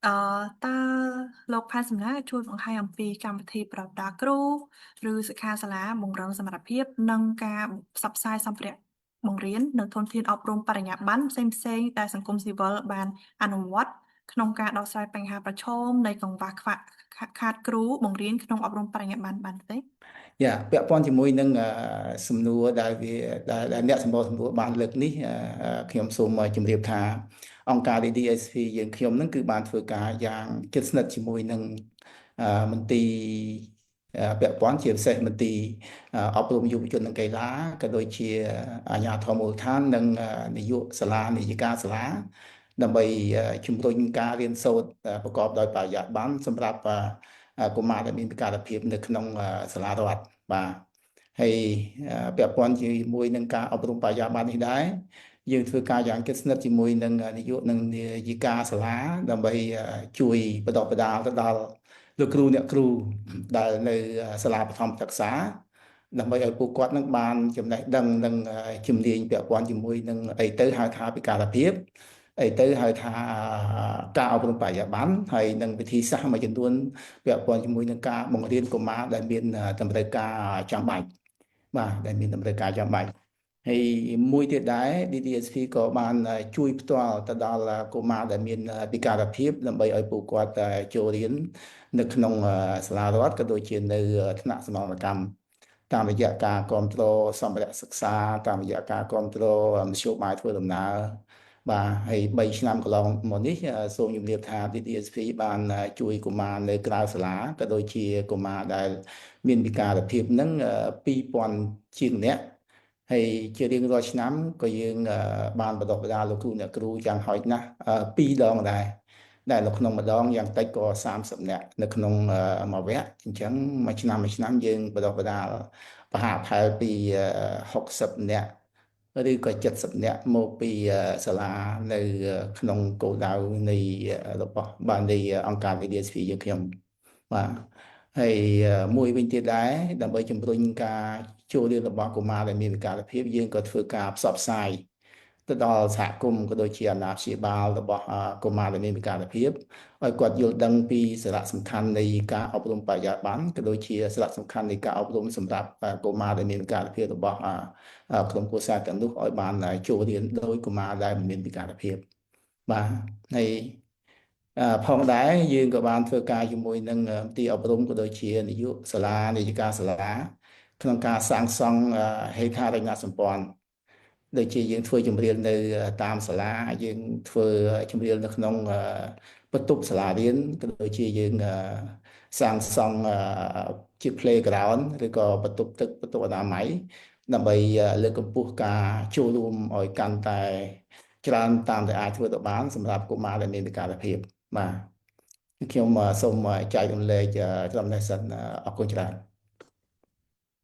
អឺតើលោកផែនសំណាងជួយបង្ហាញអំពីកម្មវិធីប្រដាល់គ្រូឬសិក្ខាសាលាបង្រឹងសមត្ថភាពនិងការផ្សព្វផ្សាយសម្ភារៈបង្រៀននិងធនធានអប់រំបរិញ្ញាបត្រផ្សេងៗដែលសង្គមស៊ីវិលបានអនុវត្តក្នុងការដោះស្រាយបញ្ហាប្រឈមនៃកង្វះខាតគ្រូបង្រៀនក្នុងអប់រំបរិញ្ញាបត្របានទេយ៉ាពាក់ព័ន្ធជាមួយនឹងសំណួរដែលដែលអ្នកសម្បកសំណួរបានលើកនេះខ្ញុំសូមជម្រាបថាអង្គការ DDSP យើងខ្ញុំនឹងគឺបានធ្វើការយ៉ាងជិតស្និទ្ធជាមួយនឹងមន្ទីរពាក់ព័ន្ធជាពិសេសមន្ទីរអប់រំយុវជននិងកីឡាក៏ដូចជាអាជ្ញាធរមូលដ្ឋាននិងនាយកសាលានាយិកាសាលាដើម្បីជំរុញការរៀនសូត្រប្រកបដោយបរិយាបន្នសម្រាប់កុមារដែលមានពិការភាពនៅក្នុងសាលារដ្ឋបាទហើយពាក់ព័ន្ធជាមួយនឹងការអប់រំបរិយាបន្ននេះដែរយើងធ្វើការយ៉ាងជិតស្និទ្ធជាមួយនឹងនាយកនិងនាយិកាសាលាដើម្បីជួយបណ្ដុះបណ្ដាលទៅដល់លោកគ្រូអ្នកគ្រូដែលនៅសាលាបឋមសិក្សាដើម្បីឲ្យពួកគាត់នឹងបានចំណេះដឹងនិងជំនាញពាក់ព័ន្ធជាមួយនឹងអីទៅហៅថាពិការភាពអីទៅហៅថាការអប់រំបរិយាបន្នហើយនិងវិធីសាស្ត្រមួយចំនួនពាក់ព័ន្ធជាមួយនឹងការបង្រៀនកុមារដែលមានតម្រូវការចាំបាច់បាទដែលមានតម្រូវការចាំបាច់ហើយមួយទៀតដែរ DDSP ក៏បានជួយផ្ទាល់ទៅដល់កុមារដែលមានពិការភាពដើម្បីឲ្យពួកគាត់ចូលរៀននៅក្នុងសាលារដ្ឋក៏ដូចជានៅថ្នាក់សមរកម្មតាមរយៈការគ្រប់គ្រងសម្ភារៈសិក្សាតាមរយៈការគ្រប់គ្រងមធ្យោបាយធ្វើដំណើរបាទហើយ3ឆ្នាំកន្លងមកនេះសូមជម្រាបថា DDSP បានជួយកុមារនៅក្រៅសាលាក៏ដូចជាកុមារដែលមានពិការភាពនឹង2000ជាងនាក់ហើយជារៀងរាល់ឆ្នាំក៏យើងបានបណ្ដុះបណ្ដាលលោកគ្រូអ្នកគ្រូយ៉ាងហោចណាស់2ដងដែរដែលនៅក្នុងម្ដងយ៉ាងតិចក៏30នាក់នៅក្នុងមួយវគ្គអញ្ចឹងមួយឆ្នាំយើងបណ្ដុះបណ្ដាលប្រហាក់ប្រហែលពី60នាក់ឬក៏70នាក់មកពីសាលានៅក្នុងគោលដៅនៃរបស់បាននៃអង្គការ VDSP យើងខ្ញុំបាទហើយមួយវិញទៀតដែរដើម្បីជំរុញការចូលរៀនរបស់កុមារដែលមានវិការភាពយើងក៏ធ្វើការផ្សព្វផ្សាយទៅដល់សហគមន៍ក៏ដូចជាអាណាព្យាបាលរបស់កុមារដែលមានវិការភាពឲ្យគាត់យល់ដឹងពីសារៈសំខាន់នៃការអប់រំបរិយាបន្នក៏ដូចជាសារៈសំខាន់នៃការអប់រំសម្រាប់កុមារដែលមានវិការភាពរបស់ក្រុមគ្រួសារទាំងនោះឲ្យបានចូលរៀនដោយកុមារដែលមានពិការភាពបាទហើយផងដែរយើងក៏បានធ្វើការជាមួយនឹងមន្ទីរអប់រំក៏ដូចជានាយកសាលានាយិកាសាលាក្នុងការសាងសង់ហេដ្ឋារចនាសម្ព័ន្ធដូចជាយើងធ្វើជំរាលនៅតាមសាលាយើងធ្វើជំរាលនៅក្នុងបន្ទប់សាលារៀនក៏ដូចជាយើងសាងសង់ជា playground ឬក៏បន្ទប់ទឹកបន្ទប់អនាម័យដើម្បីលើកកម្ពស់ការចូលរួមឲ្យកាន់តែច្រើនតាមដែលអាចធ្វើទៅបានសម្រាប់កុមារដែលមានពិការភាពបាទខ្ញុំសូមចែករំលែកចំណេះសិនអរគុណច្រើន